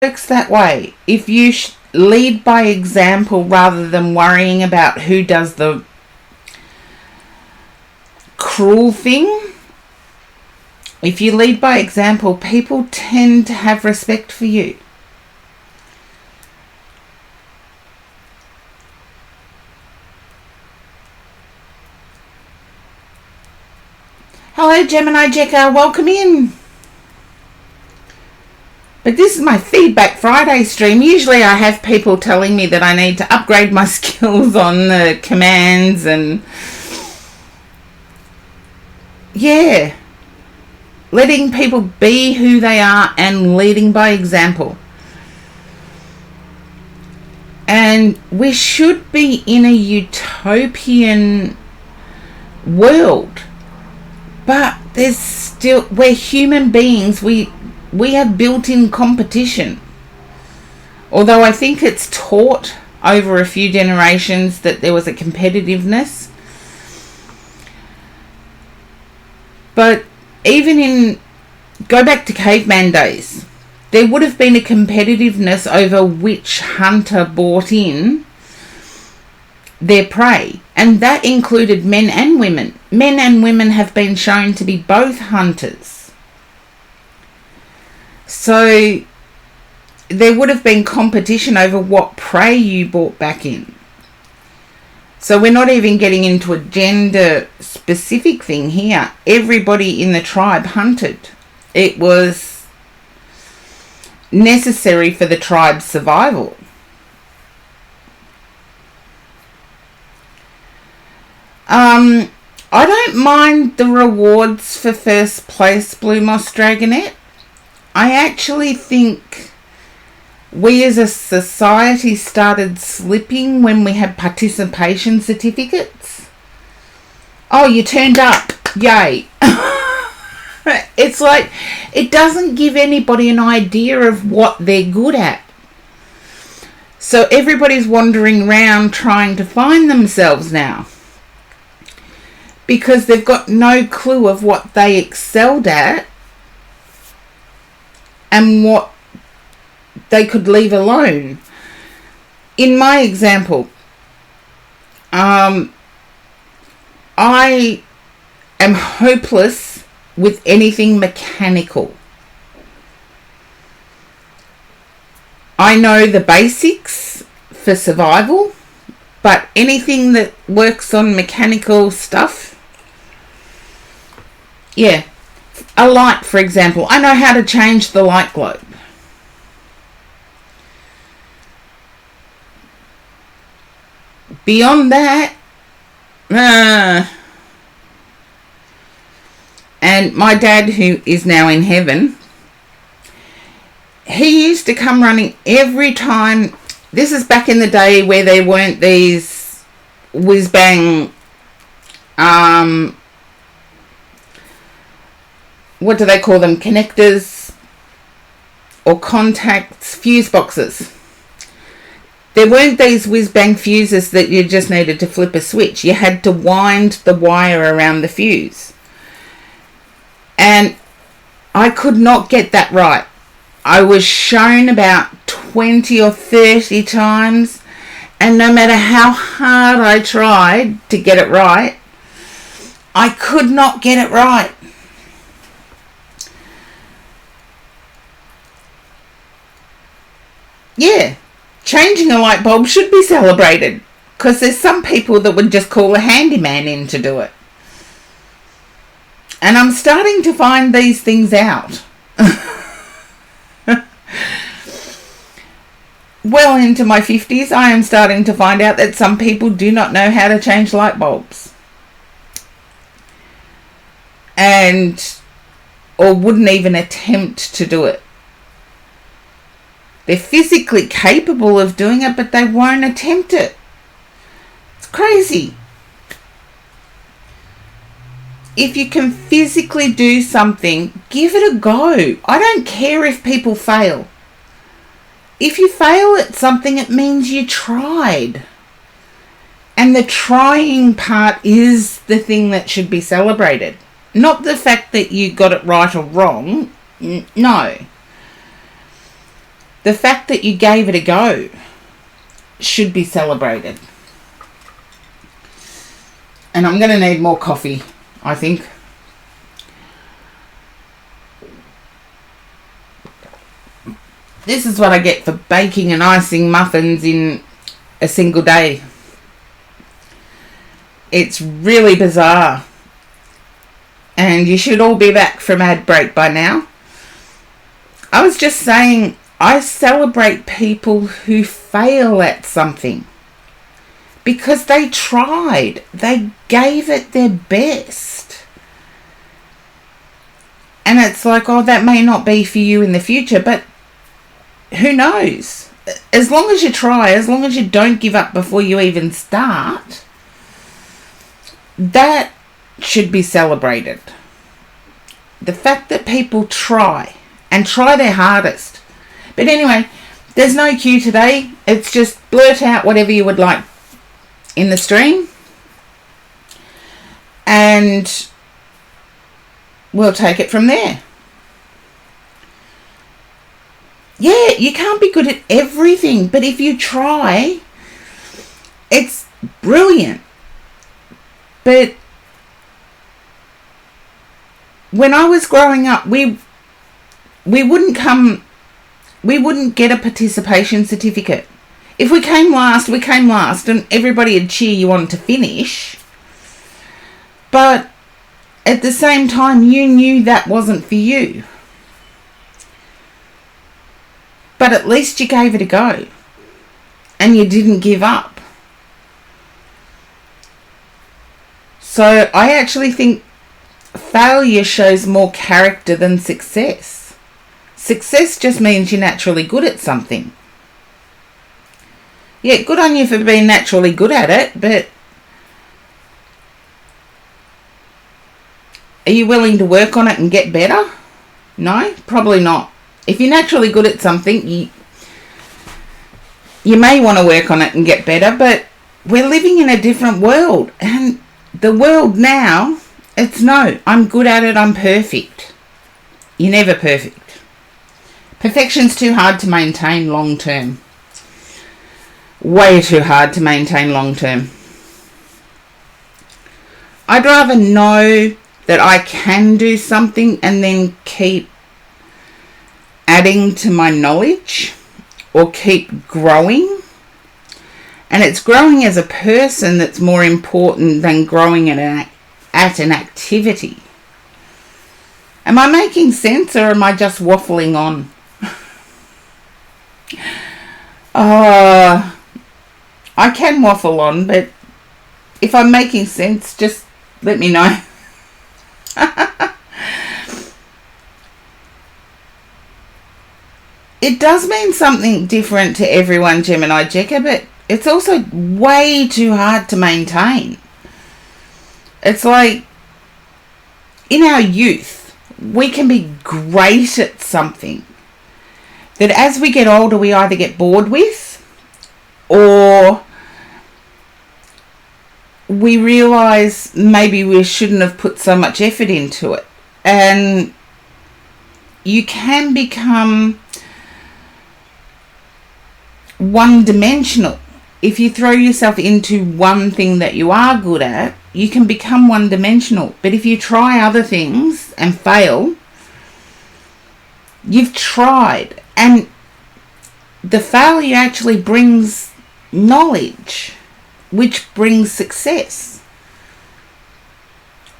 works that way. If you lead by example rather than worrying about who does the cruel thing, if you lead by example, people tend to have respect for you. Hello, Gemini Jekka, welcome in. But this is my Feedback Friday stream. Usually I have people telling me that I need to upgrade my skills on the commands and yeah, letting people be who they are and leading by example. And we should be in a utopian world, but there's still, we're human beings, we have built-in competition. Although I think it's taught over a few generations that there was a competitiveness. But even go back to caveman days, there would have been a competitiveness over which hunter brought in their prey. And that included men and women. Men and women have been shown to be both hunters. So there would have been competition over what prey you brought back in. So we're not even getting into a gender specific thing here. Everybody in the tribe hunted. It was necessary for the tribe's survival. I don't mind the rewards for first place, Blue Moss Dragonette. I actually think we as a society started slipping when we had participation certificates. Oh, you turned up. Yay. It's like, it doesn't give anybody an idea of what they're good at. So everybody's wandering around trying to find themselves now, because they've got no clue of what they excelled at and what they could leave alone. In my example, I am hopeless with anything mechanical. I know the basics for survival, but anything that works on mechanical stuff, yeah. A light, for example. I know how to change the light globe. Beyond that, and my dad, who is now in heaven, he used to come running every time. This is back in the day where there weren't these whiz-bang, what do they call them, connectors or contacts, fuse boxes. There weren't these whiz-bang fuses that you just needed to flip a switch. You had to wind the wire around the fuse. And I could not get that right. I was shown about 20 or 30 times, and no matter how hard I tried to get it right, I could not get it right. Yeah, changing a light bulb should be celebrated, because there's some people that would just call a handyman in to do it. And I'm starting to find these things out. Well into my 50s, I am starting to find out that some people do not know how to change light bulbs. Or wouldn't even attempt to do it. They're physically capable of doing it, but they won't attempt it. It's crazy. If you can physically do something, give it a go. I don't care if people fail. If you fail at something, it means you tried. And the trying part is the thing that should be celebrated. Not the fact that you got it right or wrong. No. The fact that you gave it a go should be celebrated. And I'm going to need more coffee, I think. This is what I get for baking and icing muffins in a single day. It's really bizarre. And you should all be back from ad break by now. I was just saying, I celebrate people who fail at something. Because they tried. They gave it their best. And it's like, oh, that may not be for you in the future, but who knows? As long as you try, as long as you don't give up before you even start, that should be celebrated. The fact that people try and try their hardest. But anyway, there's no cue today. It's just blurt out whatever you would like in the stream. And we'll take it from there. Yeah, you can't be good at everything, but if you try, it's brilliant. But when I was growing up, we wouldn't get a participation certificate. If we came last, we came last, and everybody would cheer you on to finish. But at the same time, you knew that wasn't for you. But at least you gave it a go. And you didn't give up. So I actually think failure shows more character than success. Success just means you're naturally good at something. Yeah, good on you for being naturally good at it, but are you willing to work on it and get better? No, probably not. If you're naturally good at something, you may want to work on it and get better, but we're living in a different world. And the world now, it's no, I'm good at it, I'm perfect. You're never perfect. Perfection's too hard to maintain long term. Way too hard to maintain long term. I'd rather know that I can do something and then keep adding to my knowledge or keep growing. And it's growing as a person that's more important than growing at an activity. Am I making sense, or am I just waffling on? I can waffle on, but if I'm making sense, just let me know. It does mean something different to everyone, Gemini Jekka, but it's also way too hard to maintain. It's like, in our youth, we can be great at something that as we get older, we either get bored with, or we realise maybe we shouldn't have put so much effort into it. And you can become one-dimensional. If you throw yourself into one thing that you are good at, you can become one-dimensional. But if you try other things and fail, you've tried. And the failure actually brings knowledge, which brings success.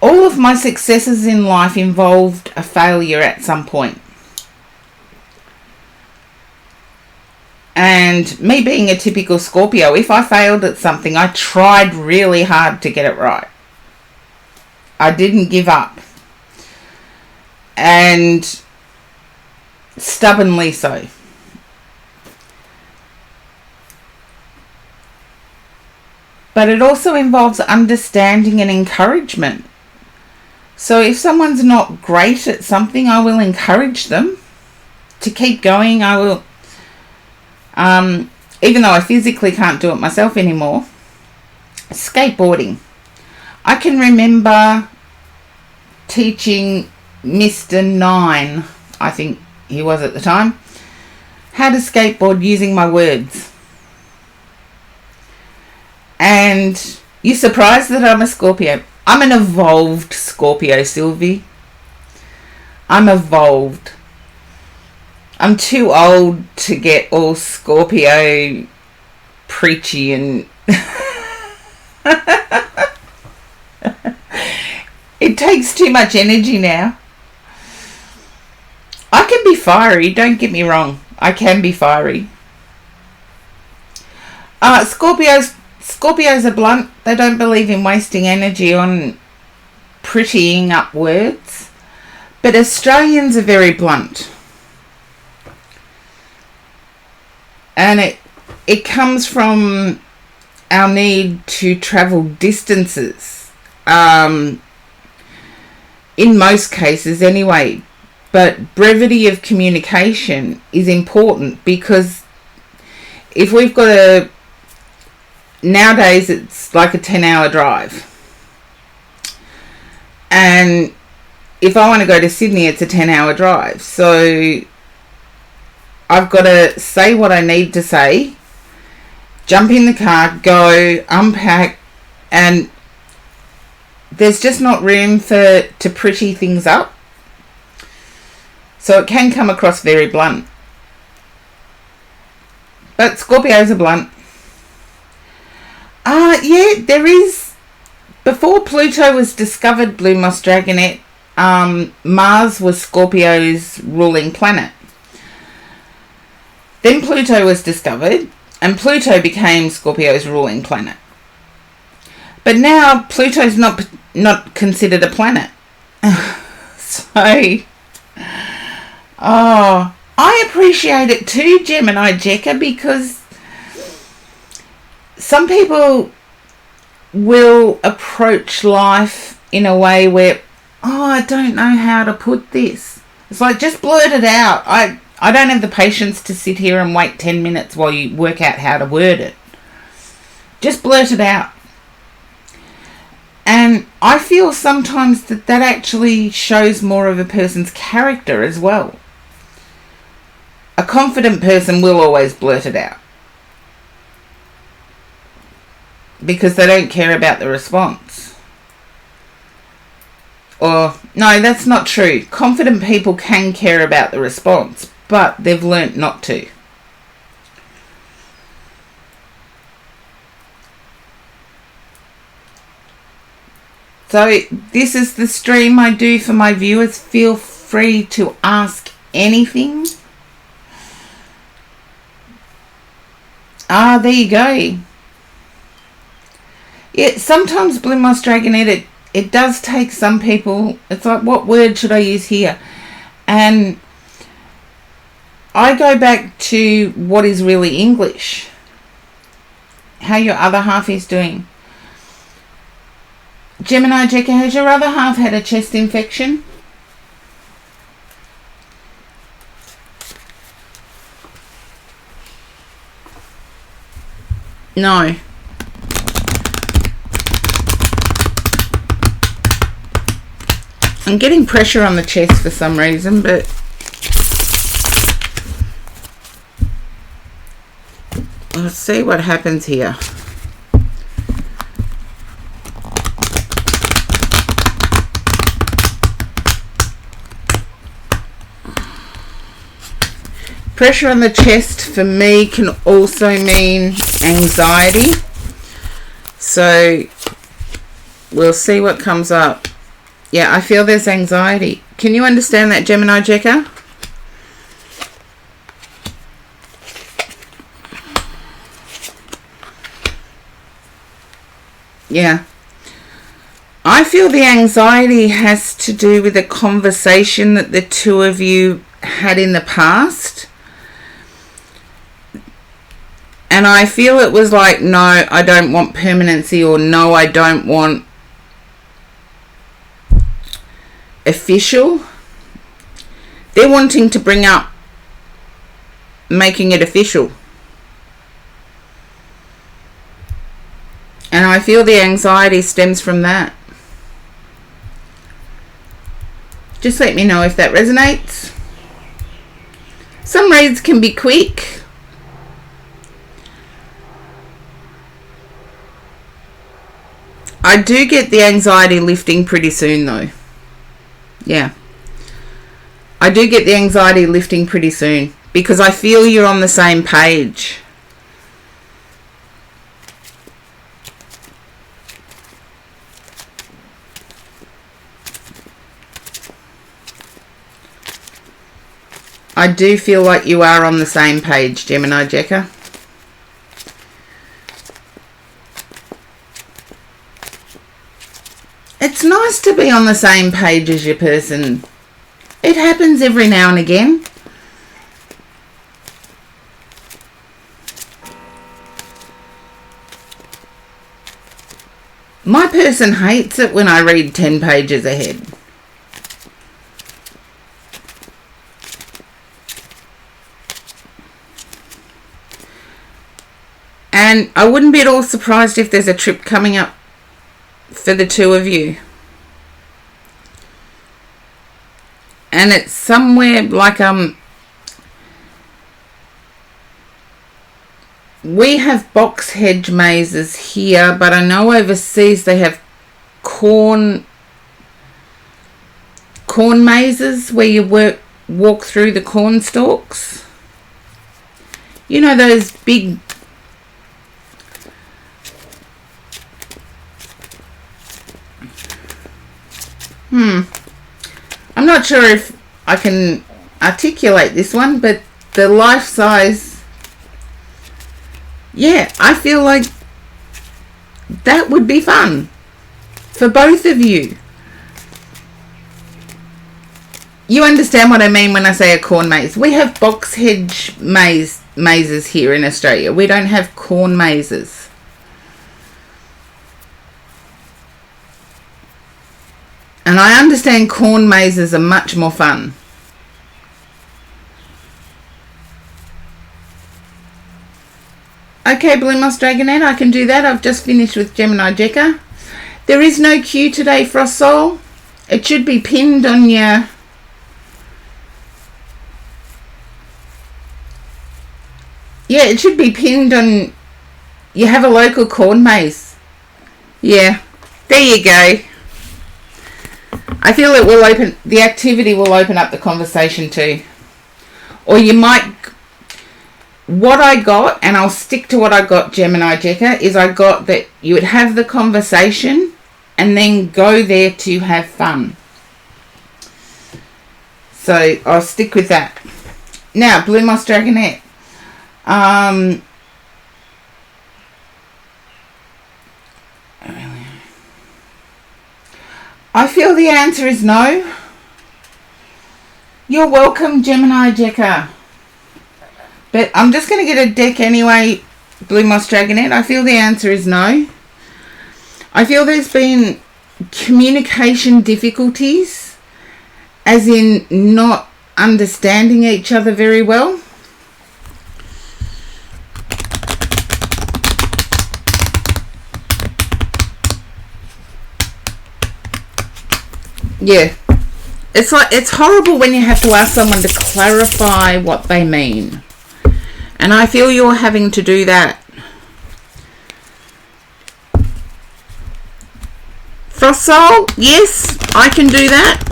All of my successes in life involved a failure at some point. And me being a typical Scorpio, if I failed at something, I tried really hard to get it right. I didn't give up. And stubbornly so. But it also involves understanding and encouragement. So if someone's not great at something, I will encourage them to keep going. I will, even though I physically can't do it myself anymore. Skateboarding. I can remember teaching Mr. 9, I think he was at the time, how to skateboard using my words. And you're surprised that I'm a Scorpio. I'm an evolved Scorpio, Sylvie. I'm evolved. I'm too old to get all Scorpio preachy and it takes too much energy now. I can be fiery, don't get me wrong. I can be fiery. Scorpios are blunt. They don't believe in wasting energy on prettying up words. But Australians are very blunt. And it comes from our need to travel distances. In most cases anyway. But brevity of communication is important, because if we've got nowadays it's like a 10-hour drive. And if I want to go to Sydney, it's a 10-hour drive. So I've got to say what I need to say, jump in the car, go, unpack, and there's just not room to pretty things up. So it can come across very blunt. But Scorpios are blunt. Yeah, there is. Before Pluto was discovered, Blue Moss Dragonette, Mars was Scorpio's ruling planet. Then Pluto was discovered, and Pluto became Scorpio's ruling planet. But now Pluto's not considered a planet. So, I appreciate it too, Gemini Jekka, because some people will approach life in a way where, I don't know how to put this. It's like, just blurt it out. I don't have the patience to sit here and wait 10 minutes while you work out how to word it. Just blurt it out. And I feel sometimes that actually shows more of a person's character as well. A confident person will always blurt it out, because they don't care about the response. Or, no, that's not true. Confident people can care about the response, but they've learnt not to. So this is the stream I do for my viewers. Feel free to ask anything. There you go. Yeah, sometimes Blue Moss Dragonette, it does take some people, it's like, what word should I use here? And I go back to what is really English. How your other half is doing. Gemini Jekka, has your other half had a chest infection? No. I'm getting pressure on the chest for some reason, but let's see what happens here. Pressure on the chest for me can also mean anxiety. So we'll see what comes up. Yeah, I feel there's anxiety. Can you understand that, Gemini Jekka? Yeah. I feel the anxiety has to do with a conversation that the two of you had in the past. And I feel it was like, no, I don't want permanency, or no, I don't want official. They're wanting to bring up making it official. And I feel the anxiety stems from that. Just let me know if that resonates. Some reads can be quick. I do get the anxiety lifting pretty soon though. Yeah. I do get the anxiety lifting pretty soon because I feel you're on the same page. I do feel like you are on the same page, Gemini Jekka. It's nice to be on the same page as your person. It happens every now and again. My person hates it when I read 10 pages ahead. And I wouldn't be at all surprised if there's a trip coming up for the two of you. And it's somewhere like we have box hedge mazes here, but I know overseas they have corn mazes where you walk through the corn stalks. You know those big I'm not sure if I can articulate this one, but the life size, yeah, I feel like that would be fun for both of you. You understand what I mean when I say a corn maze. We have box hedge mazes here in Australia. We don't have corn mazes. And I understand corn mazes are much more fun. Okay, Blue Moss Dragonette, I can do that. I've just finished with Gemini Jekka. There is no cue today, Frost Soul. It should be pinned on your... Yeah, it should be pinned on... You have a local corn maze. Yeah, there you go. I feel it will open, the activity will open up the conversation too. Or you might, what I got, and I'll stick to what I got, Gemini Jekka, is I got that you would have the conversation and then go there to have fun. So I'll stick with that. Now, Blue Moss Dragonette. I feel the answer is no. You're welcome, Gemini Jekka. But I'm just going to get a deck anyway, Blue Moss Dragonette. I feel the answer is no. I feel there's been communication difficulties, as in not understanding each other very well. Yeah, it's horrible when you have to ask someone to clarify what they mean, and I feel you're having to do that. Frost Soul, yes, I can do that.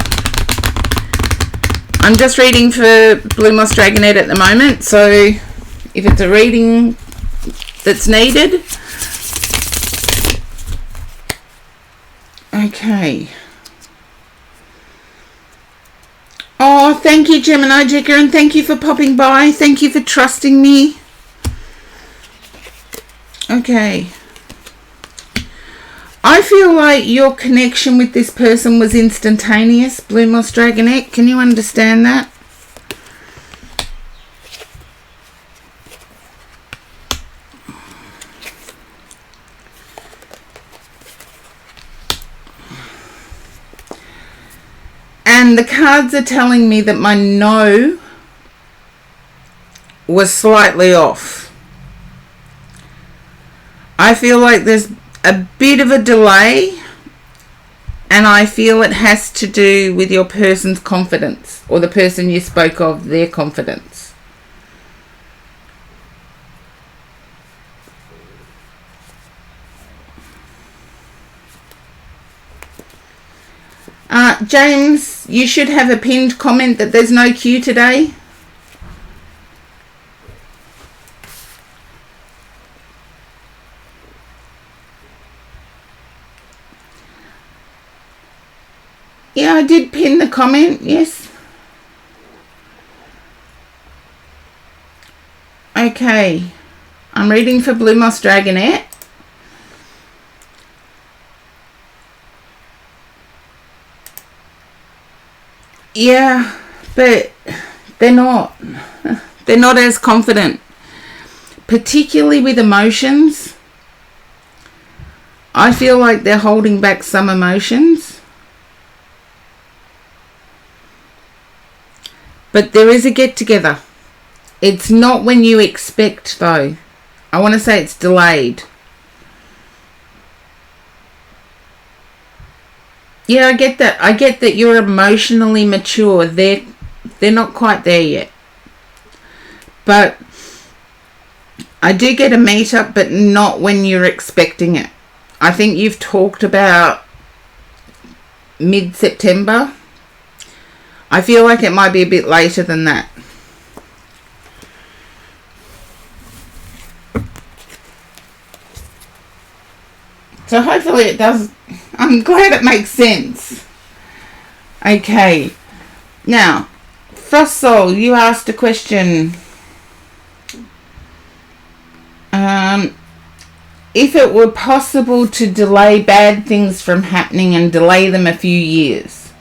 I'm just reading for Blue Moss Dragonette at the moment, so if it's a reading that's needed. Okay. Oh, thank you, Gemini Jekka, and thank you for popping by. Thank you for trusting me. Okay. I feel like your connection with this person was instantaneous, Blue Moss Dragonette. Can you understand that? And the cards are telling me that my no was slightly off. I feel like there's a bit of a delay, and I feel it has to do with your person's confidence, or the person you spoke of, their confidence. James, you should have a pinned comment that there's no queue today. Yeah, I did pin the comment, yes. Okay, I'm reading for Blue Moss Dragonette. Yeah, but they're not as confident, particularly with emotions. I feel like they're holding back some emotions. But there is a get-together. It's not when you expect, though. I want to say it's delayed. Yeah, I get that. I get that you're emotionally mature. They're not quite there yet. But I do get a meet-up, but not when you're expecting it. I think you've talked about mid-September. I feel like it might be a bit later than that. So hopefully it does. I'm glad it makes sense. Okay. Now, Frost Soul, you asked a question. If it were possible to delay bad things from happening and delay them a few years.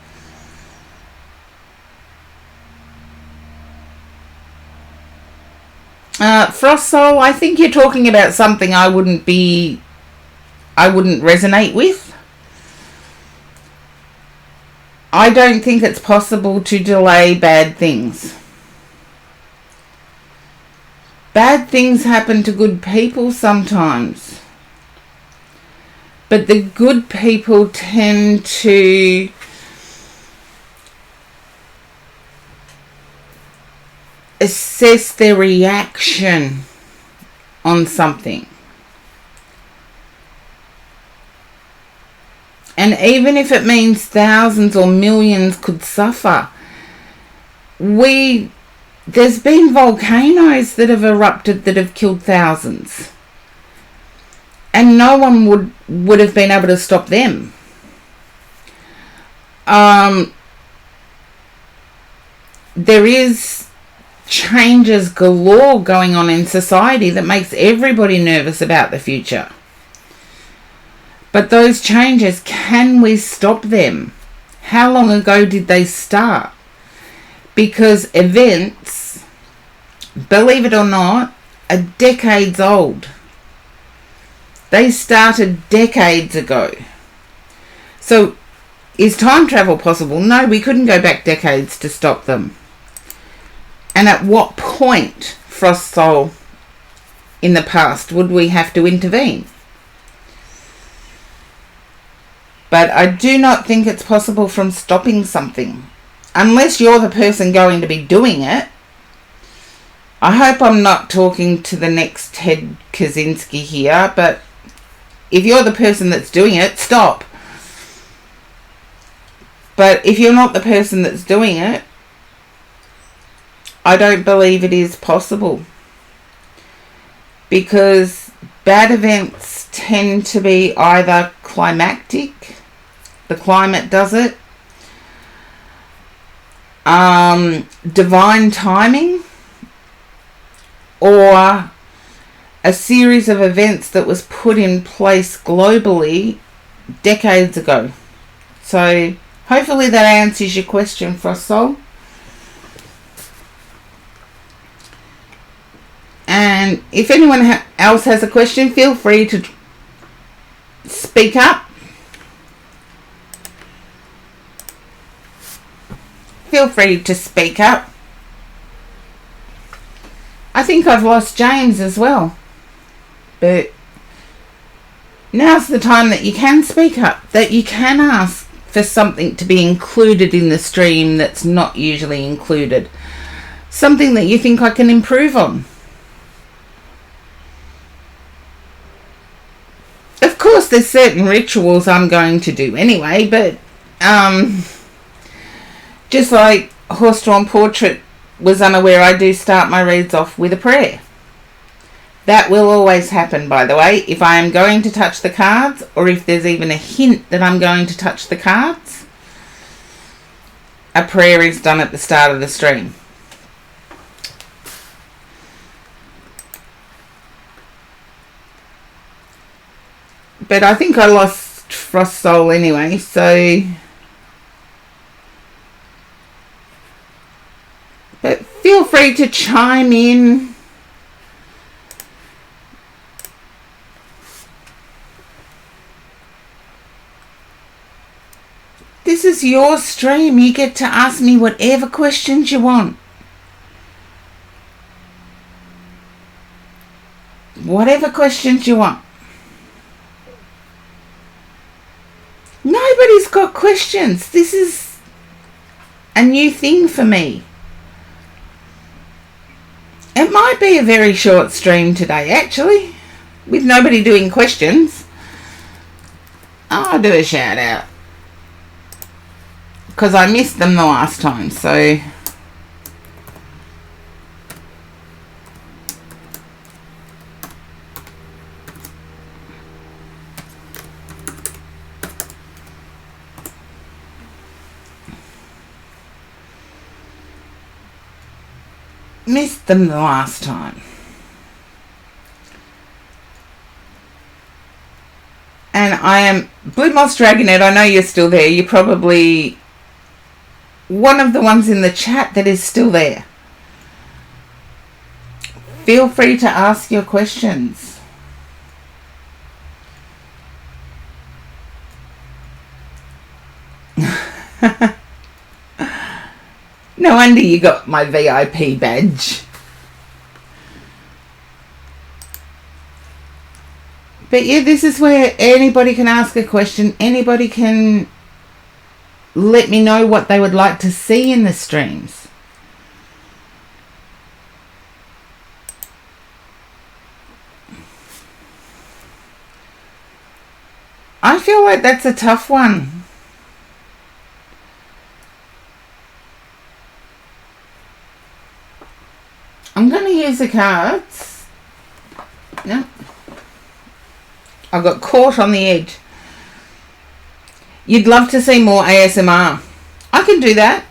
Frost Soul, I think you're talking about something I wouldn't resonate with. I don't think it's possible to delay bad things. Bad things happen to good people sometimes. But the good people tend to assess their reaction on something. And even if it means thousands or millions could suffer, there's been volcanoes that have erupted that have killed thousands. And no one would have been able to stop them. There is changes galore going on in society that makes everybody nervous about the future. But those changes, can we stop them? How long ago did they start? Because events, believe it or not, are decades old. They started decades ago. So, is time travel possible? No, we couldn't go back decades to stop them. And at what point, Frost Soul, in the past, would we have to intervene? But I do not think it's possible from stopping something. Unless you're the person going to be doing it. I hope I'm not talking to the next Ted Kaczynski here, but if you're the person that's doing it, stop. But if you're not the person that's doing it, I don't believe it is possible. Because bad events tend to be either climactic, the climate does it, divine timing, or a series of events that was put in place globally decades ago. So hopefully that answers your question, Frost Soul. And if anyone else has a question, feel free to speak up. Feel free to speak up. I think I've lost James as well. But now's the time that you can speak up, that you can ask for something to be included in the stream that's not usually included. Something that you think I can improve on. Of course, there's certain rituals I'm going to do anyway, but Just like Horse-Drawn Portrait was unaware, I do start my reads off with a prayer. That will always happen, by the way, if I am going to touch the cards, or if there's even a hint that I'm going to touch the cards. A prayer is done at the start of the stream. But I think I lost Frost Soul anyway, so... But feel free to chime in. This is your stream. You get to ask me whatever questions you want. Whatever questions you want. Nobody's got questions. This is a new thing for me. It might be a very short stream today, actually, with nobody doing questions. I'll do a shout out, because I missed them the last time, so... Missed them the last time. And I am... Blue Moss Dragonette, I know you're still there. You're probably one of the ones in the chat that is still there. Feel free to ask your questions. No wonder you got my VIP badge. But yeah, this is where anybody can ask a question. Anybody can let me know what they would like to see in the streams. I feel like that's a tough one. I'm going to use the cards. No. I got caught on the edge. You'd love to see more ASMR. I can do that.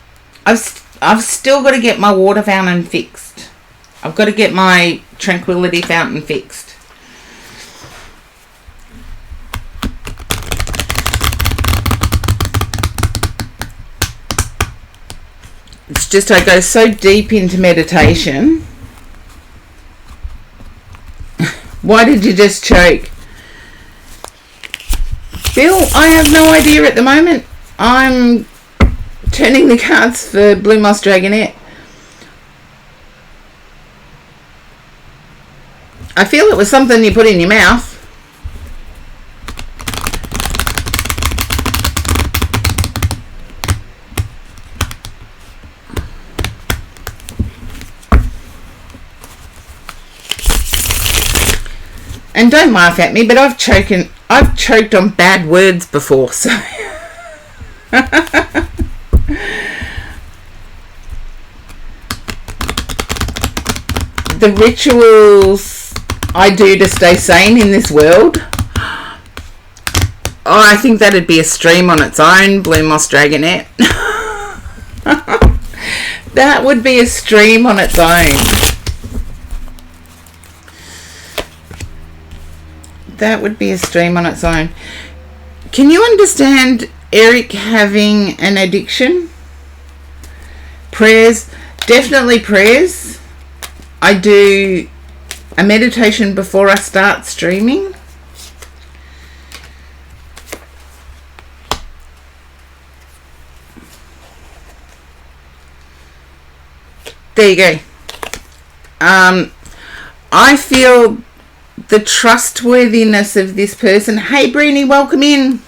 I've still got to get my water fountain fixed. I've got to get my tranquility fountain fixed. It's just I go so deep into meditation. Why did you just choke? Bill, I have no idea at the moment. I'm turning the cards for Blue Moss Dragonette. I feel it was something you put in your mouth. And don't laugh at me, but I've choked on bad words before, so... The rituals I do to stay sane in this world... Oh, I think that'd be a stream on its own, Blue Moss Dragonette. That would be a stream on its own. That would be a stream on its own. Can you understand Eric having an addiction? Prayers, definitely prayers. I do a meditation before I start streaming. There you go. I feel the trustworthiness of this person. Hey, Brini, welcome in.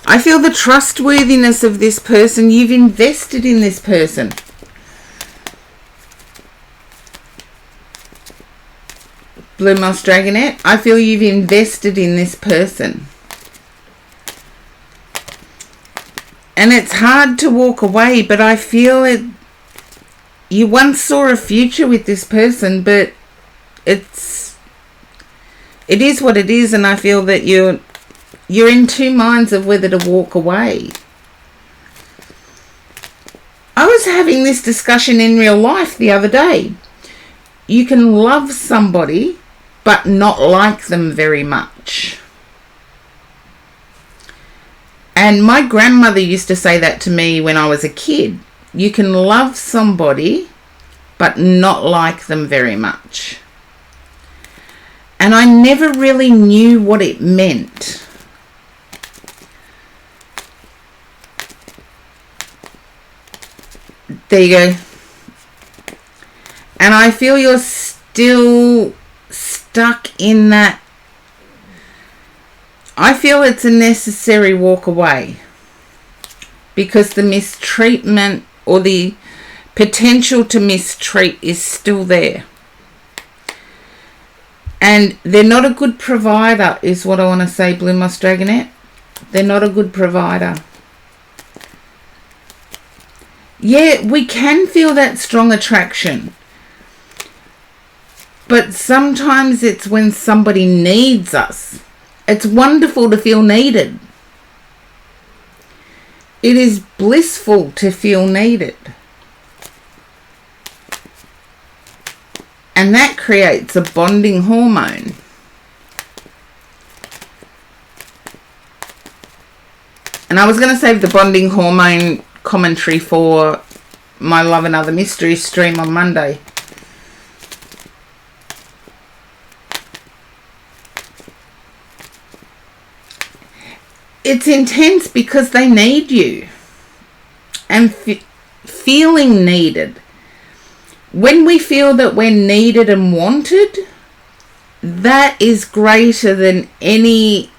I feel the trustworthiness of this person. You've invested in this person. Blue Moss Dragonette, I feel you've invested in this person. And it's hard to walk away, but I feel it. You once saw a future with this person, but it is what it is, and I feel that you're in two minds of whether to walk away. I was having this discussion in real life the other day. You can love somebody but not like them very much. And my grandmother used to say that to me when I was a kid. You can love somebody but not like them very much. And I never really knew what it meant. There you go. And I feel you're still stuck in that. I feel it's a necessary walk away, because the mistreatment or the potential to mistreat is still there. And they're not a good provider, is what I want to say, Blue Moss Dragonette. They're not a good provider. Yeah, we can feel that strong attraction. But sometimes it's when somebody needs us. It's wonderful to feel needed. It is blissful to feel needed. And that creates a bonding hormone. And I was going to save the bonding hormone commentary for my Love and Other Mysteries stream on Monday. It's intense because they need you. And feeling needed. When we feel that we're needed and wanted, that is greater than any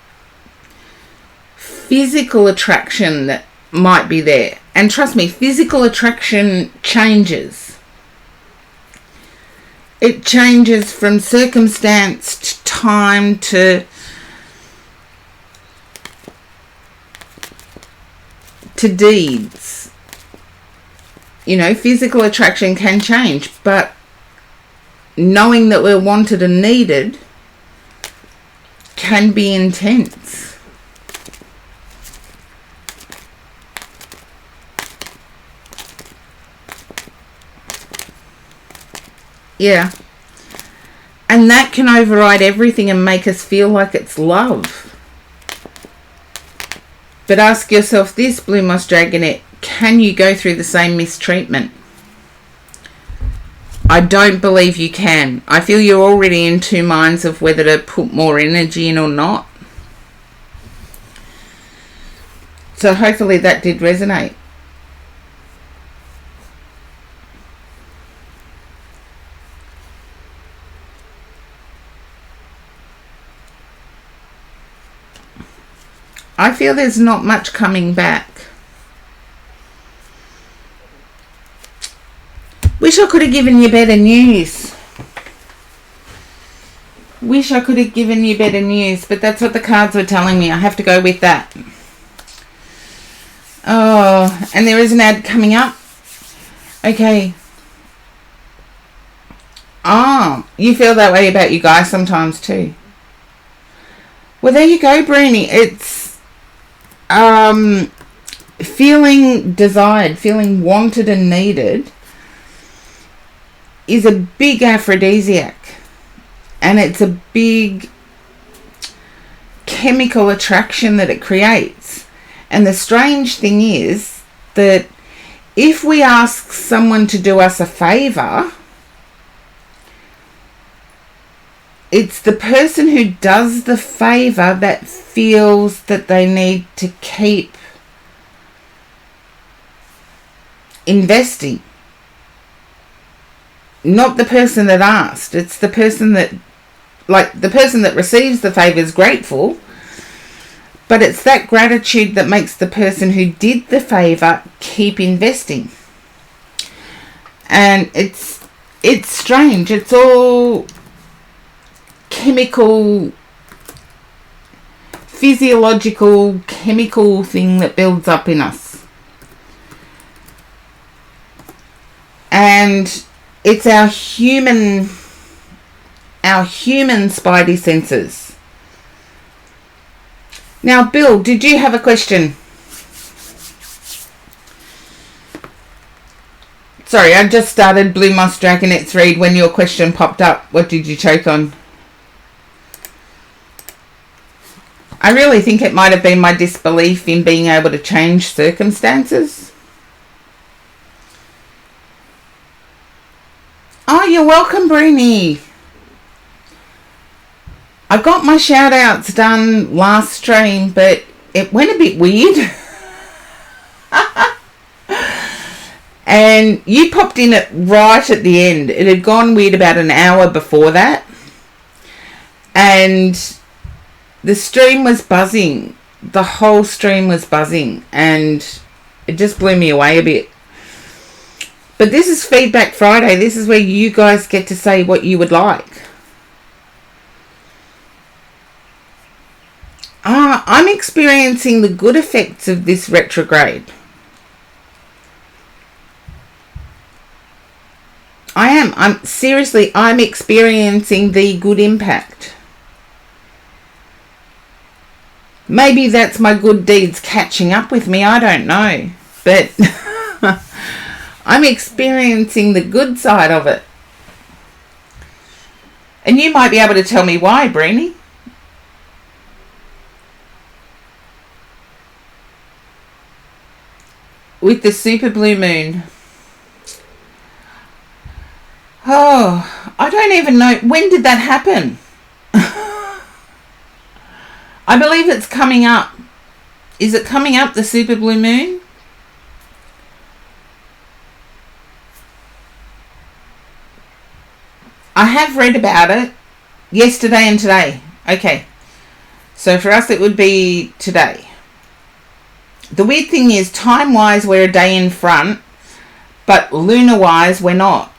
physical attraction that might be there. And trust me, physical attraction changes. It changes from circumstance to time to deeds. You know, physical attraction can change, but knowing that we're wanted and needed can be intense. Yeah. And that can override everything and make us feel like it's love. But ask yourself this, Blue Moss Dragonette, can you go through the same mistreatment? I don't believe you can. I feel you're already in two minds of whether to put more energy in or not. So hopefully that did resonate. I feel there's not much coming back. Wish I could have given you better news. Wish I could have given you better news, but that's what the cards were telling me. I have to go with that. Oh, and there is an ad coming up. Okay. Oh, you feel that way about you guys sometimes too. Well, there you go, Bruni. It's feeling desired, feeling wanted and needed is a big aphrodisiac, and it's a big chemical attraction that it creates. And the strange thing is that if we ask someone to do us a favor, it's the person who does the favor that feels that they need to keep investing. Not the person that asked. It's the person that, like, the person that receives the favor is grateful, but it's that gratitude that makes the person who did the favor keep investing. And it's strange. It's all chemical, physiological, chemical thing that builds up in us. And it's our human spidey senses. Now, Bill, did you have a question? Sorry, I just started Blue Moss Dragonette's read when your question popped up. What did you choke on? I really think it might have been my disbelief in being able to change circumstances. Oh, you're welcome, Bruni. I got my shout outs done last stream, but it went a bit weird. And you popped in it right at the end. It had gone weird about an hour before that. And the stream was buzzing. The whole stream was buzzing. And it just blew me away a bit. But this is Feedback Friday. This is where you guys get to say what you would like. I'm experiencing the good effects of this retrograde. I'm experiencing the good impact. Maybe that's my good deeds catching up with me, I don't know. But I'm experiencing the good side of it. And you might be able to tell me why, Breenie. With the super blue moon. Oh, I don't even know. When did that happen? I believe it's coming up. Is it coming up, the super blue moon? I have read about it yesterday and today. Okay. So for us it would be today. The weird thing is, time-wise, we're a day in front, but lunar-wise, we're not.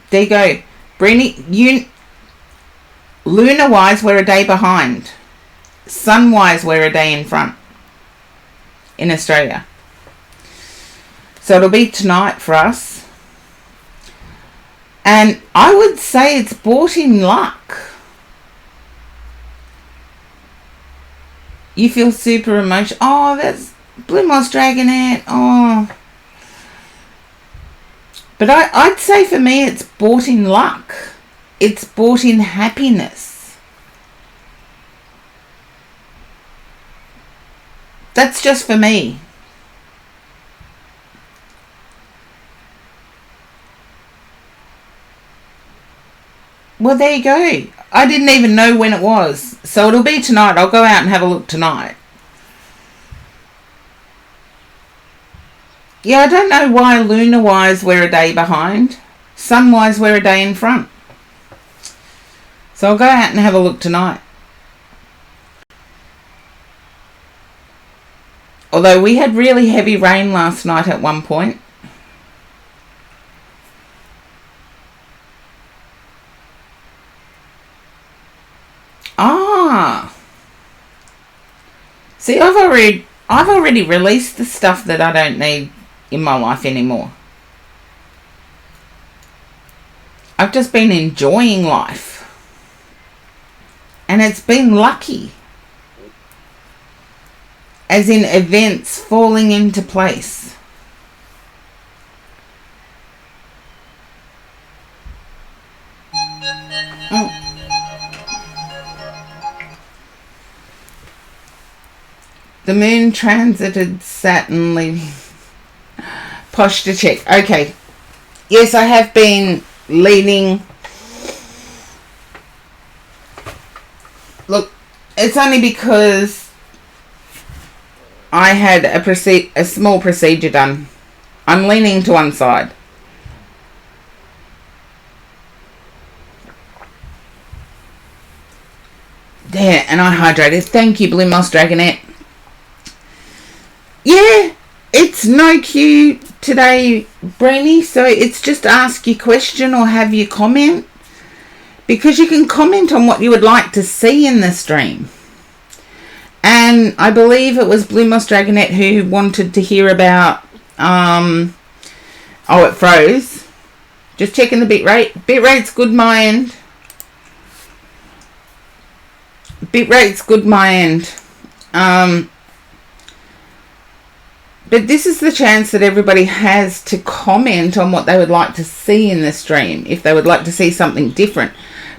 There you go. Brini, lunar-wise, we're a day behind. Sun-wise, we're a day in front in Australia. So it'll be tonight for us. And I would say it's brought in luck. You feel super emotional. Oh, that's Blue Moss Dragonette. Oh. But I'd say for me it's brought in luck. It's brought in happiness. That's just for me. Well, there you go. I didn't even know when it was. So it'll be tonight. I'll go out and have a look tonight. Yeah, I don't know why lunar-wise we're a day behind. Sun-wise we're a day in front. So I'll go out and have a look tonight. Although we had really heavy rain last night at one point. Ah. See, I've already released the stuff that I don't need in my life anymore. I've just been enjoying life. And it's been lucky. As in events falling into place. Oh. The moon transited Saturn, leaving Posh to check. Okay. Yes, I have been leading. Look, it's only because I had a small procedure done. I'm leaning to one side. There, and I hydrated. Thank you, Blue Moss Dragonette. Yeah, it's no queue today, Brainy, so it's just ask your question or have your comment, because you can comment on what you would like to see in the stream. And I believe it was Blue Moss Dragonette who wanted to hear about Oh, it froze. Just checking the bit rate. Bit rate's good my end. Bit rate's good my end. But this is the chance that everybody has to comment on what they would like to see in the stream, if they would like to see something different.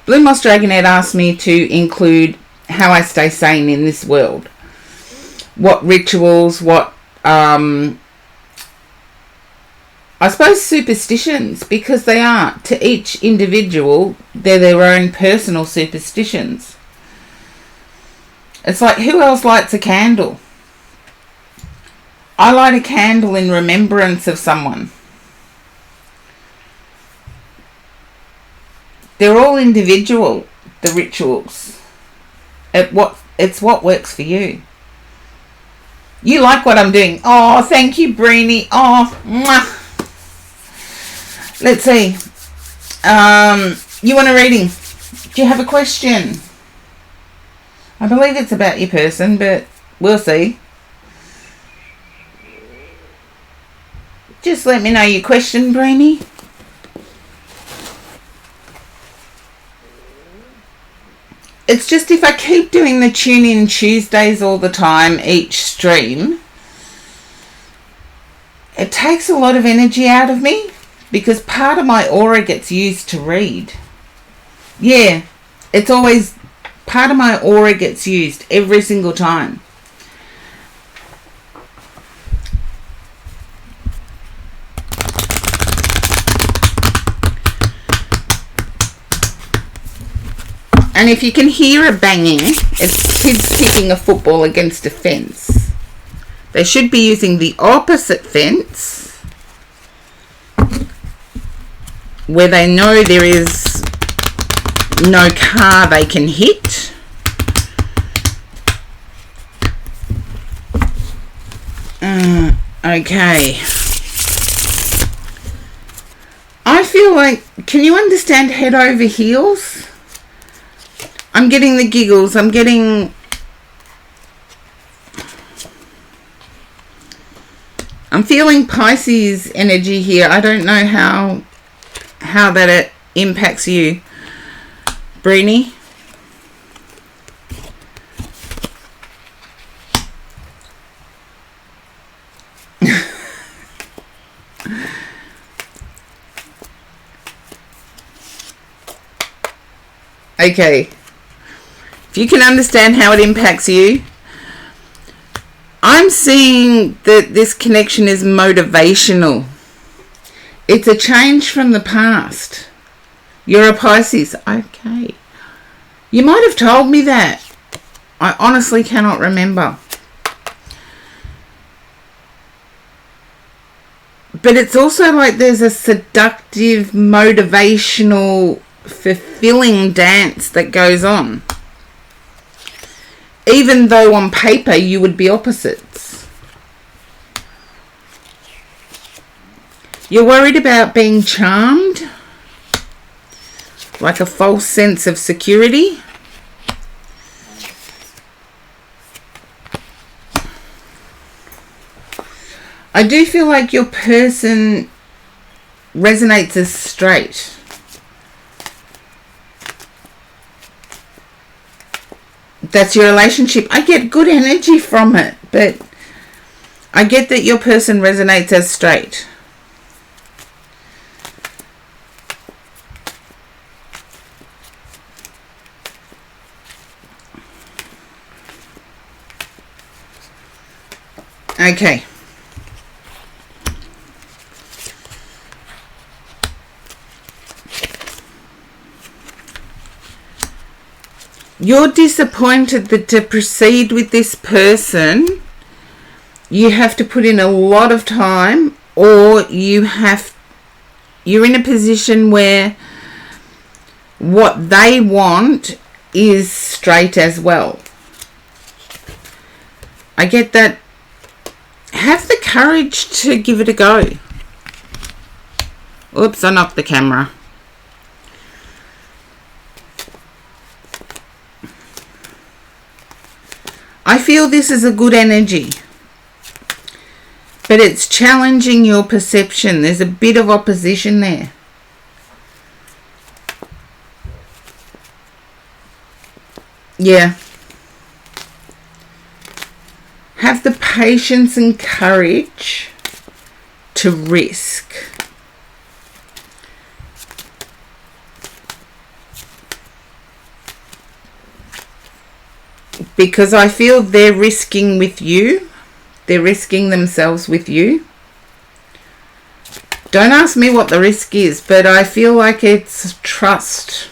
Blue Moss Dragonette asked me to include how I stay sane in this world. What rituals, what, I suppose superstitions, because they are, to each individual, they're their own personal superstitions. It's like, who else lights a candle? I light a candle in remembrance of someone. They're all individual, the rituals. It's what works for you. You like what I'm doing. Oh, thank you, Breenie. Oh, mwah. Let's see. You want a reading? Do you have a question? I believe it's about your person, but we'll see. Just let me know your question, Breenie. It's just if I keep doing the tune-in Tuesdays all the time, each stream, it takes a lot of energy out of me because part of my aura gets used to read. Yeah, it's always part of my aura gets used every single time. And if you can hear a banging, it's kids kicking a football against a fence. They should be using the opposite fence where they know there is no car they can hit. Okay. I feel like, can you understand head over heels? I'm getting the giggles. I'm feeling Pisces energy here. I don't know how that it impacts you, Breenie. Okay. If you can understand how it impacts you, I'm seeing that this connection is motivational. It's a change from the past. You're a Pisces. Okay. You might have told me that. I honestly cannot remember. But it's also like there's a seductive, motivational, fulfilling dance that goes on. Even though on paper you would be opposites. You're worried about being charmed, like a false sense of security. I do feel like your person resonates as straight. That's your relationship. I get good energy from it, but I get that your person resonates as straight. Okay. You're disappointed that to proceed with this person, you have to put in a lot of time, or you're in a position where what they want is straight as well. I get that. Have the courage to give it a go. Oops, I knocked the camera. I feel this is a good energy. But it's challenging your perception. There's a bit of opposition there. Yeah. Have the patience and courage to risk. Because I feel they're risking with you. They're risking themselves with you. Don't ask me what the risk is, but I feel like it's trust.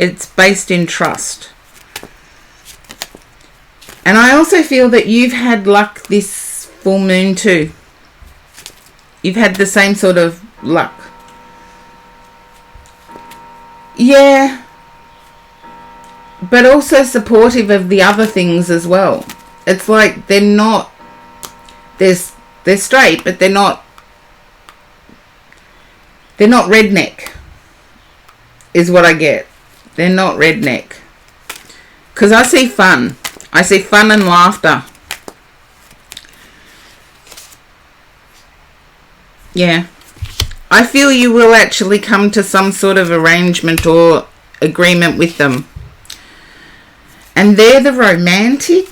It's based in trust. And I also feel that you've had luck this full moon too. You've had the same sort of luck. Yeah. But also supportive of the other things as well. It's like they're not... They're straight, but they're not redneck, is what I get. They're not redneck. Because I see fun. I see fun and laughter. Yeah. I feel you will actually come to some sort of arrangement or agreement with them. And they're the romantic.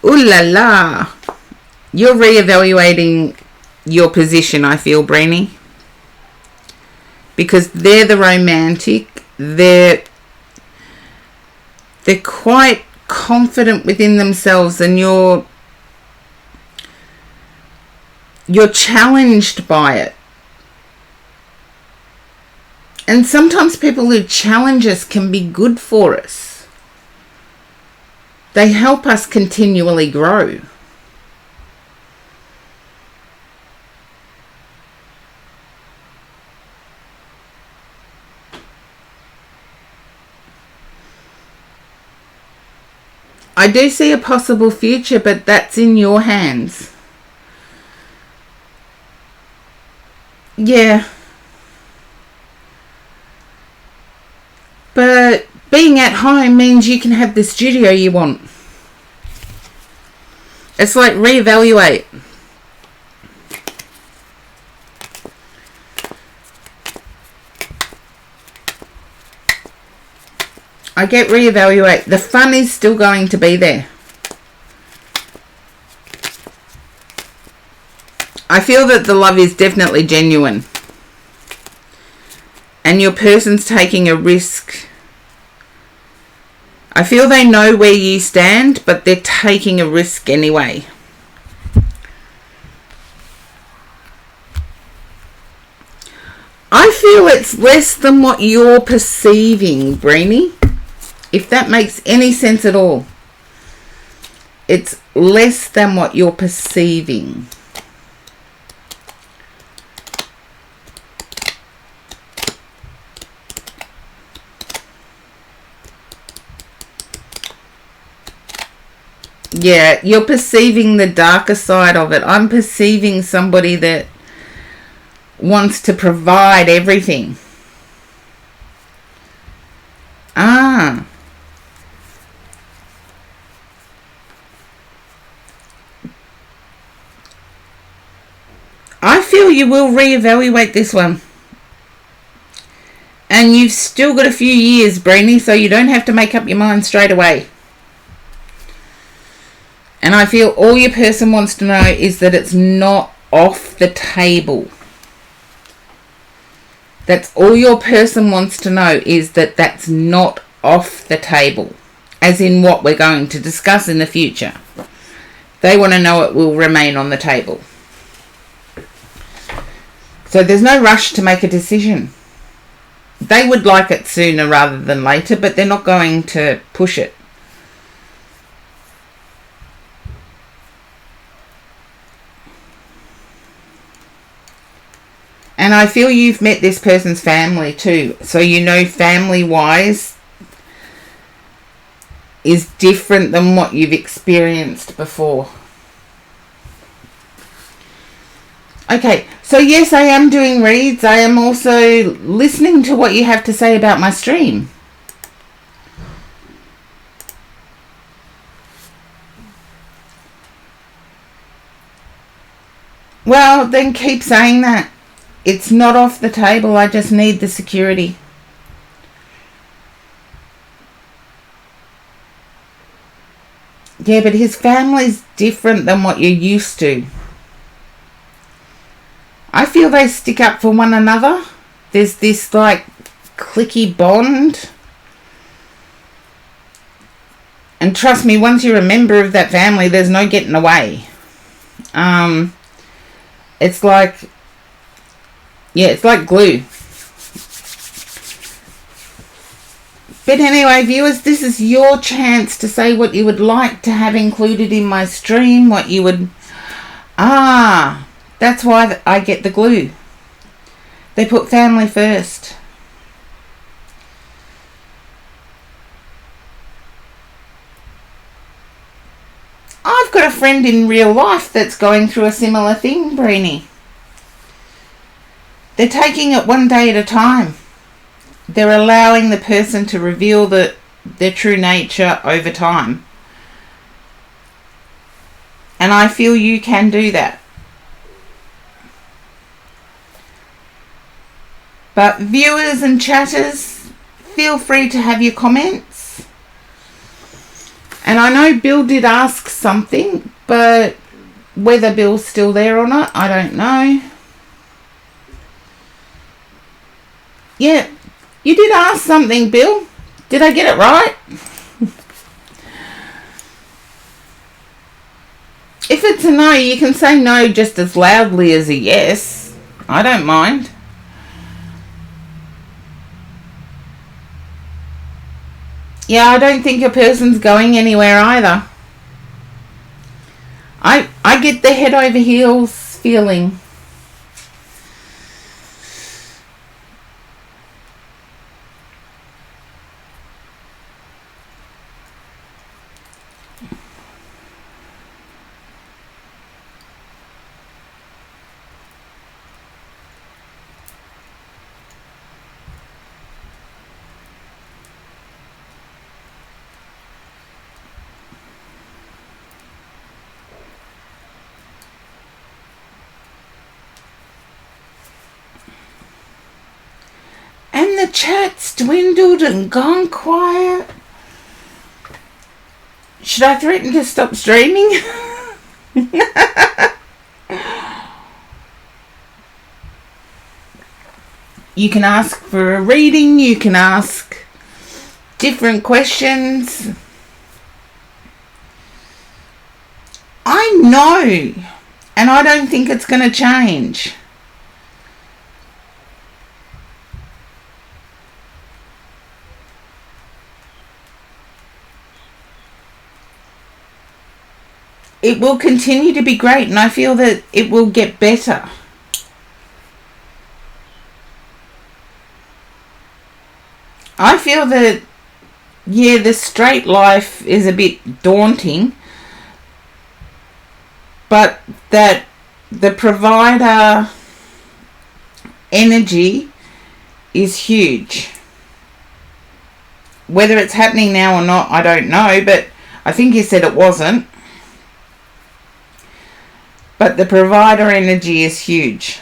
Ooh la la. You're reevaluating your position, I feel, Brainy. Because they're the romantic. They're quite confident within themselves, and you're challenged by it. And sometimes people who challenge us can be good for us. They help us continually grow. I do see a possible future, but that's in your hands. Yeah. But being at home means you can have the studio you want. It's like reevaluate. I get reevaluate. The fun is still going to be there. I feel that the love is definitely genuine. And your person's taking a risk. I feel they know where you stand, but they're taking a risk anyway. I feel it's less than what you're perceiving, Brainy. If that makes any sense at all. It's less than what you're perceiving. Yeah, you're perceiving the darker side of it. I'm perceiving somebody that wants to provide everything. Ah. I feel you will reevaluate this one. And you've still got a few years, Brainy, so you don't have to make up your mind straight away. And I feel all your person wants to know is that it's not off the table. That's all your person wants to know, is that that's not off the table. As in what we're going to discuss in the future. They want to know it will remain on the table. So there's no rush to make a decision. They would like it sooner rather than later, but they're not going to push it. And I feel you've met this person's family too. So you know family-wise is different than what you've experienced before. Okay, so yes, I am doing reads. I am also listening to what you have to say about my stream. Well, then keep saying that. It's not off the table. I just need the security. Yeah, but his family's different than what you're used to. I feel they stick up for one another. There's this like cliquey bond. And trust me, once you're a member of that family, there's no getting away. It's like, yeah, it's like glue. But anyway, viewers, this is your chance to say what you would like to have included in my stream, what you would... that's why I get the glue. They put family first. I've got a friend in real life that's going through a similar thing, Breenie. They're taking it one day at a time. They're allowing the person to reveal their true nature over time. And I feel you can do that. But viewers and chatters, feel free to have your comments. And I know Bill did ask something, but whether Bill's still there or not, I don't know. Yeah, you did ask something, Bill. Did I get it right? If it's a no, you can say no just as loudly as a yes. I don't mind. Yeah, I don't think a person's going anywhere either. I get the head over heels feeling. And the chat's dwindled and gone quiet. Should I threaten to stop streaming? You can ask for a reading. You can ask different questions. I know. And I don't think it's going to change. It will continue to be great, and I feel that it will get better. I feel that, yeah, the straight life is a bit daunting, but that the provider energy is huge. Whether it's happening now or not, I don't know, but I think you said it wasn't. But the provider energy is huge.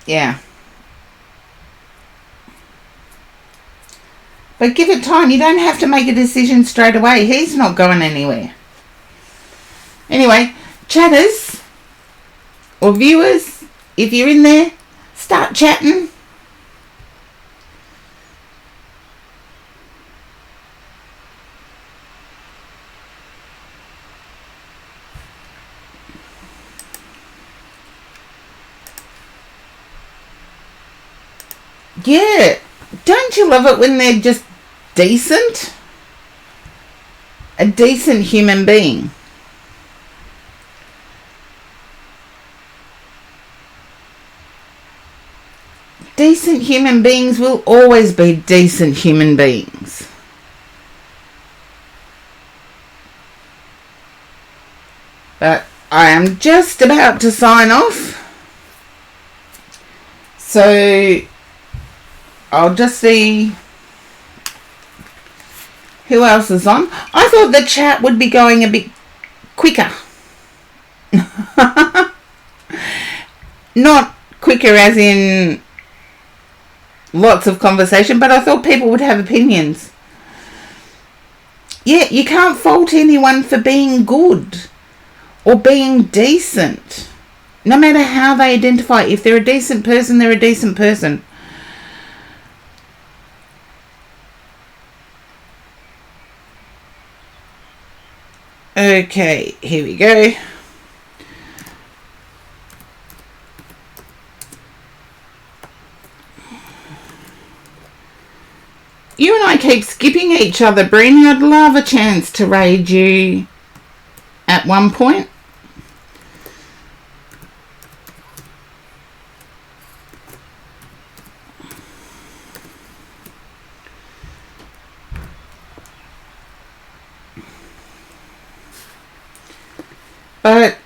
Yeah. But give it time. You don't have to make a decision straight away. He's not going anywhere. Anyway, chatters or viewers, if you're in there, start chatting. Yeah, don't you love it when they're just decent? A decent human being. Decent human beings will always be decent human beings. But I am just about to sign off. So I'll just see Who else is on? I thought the chat would be going a bit quicker. Not quicker as in lots of conversation, but I thought people would have opinions. Yeah, you can't fault anyone for being good or being decent. No matter how they identify. If they're a decent person, they're a decent person. Okay, here we go. You and I keep skipping each other, Brini. I'd love a chance to raid you at one point. But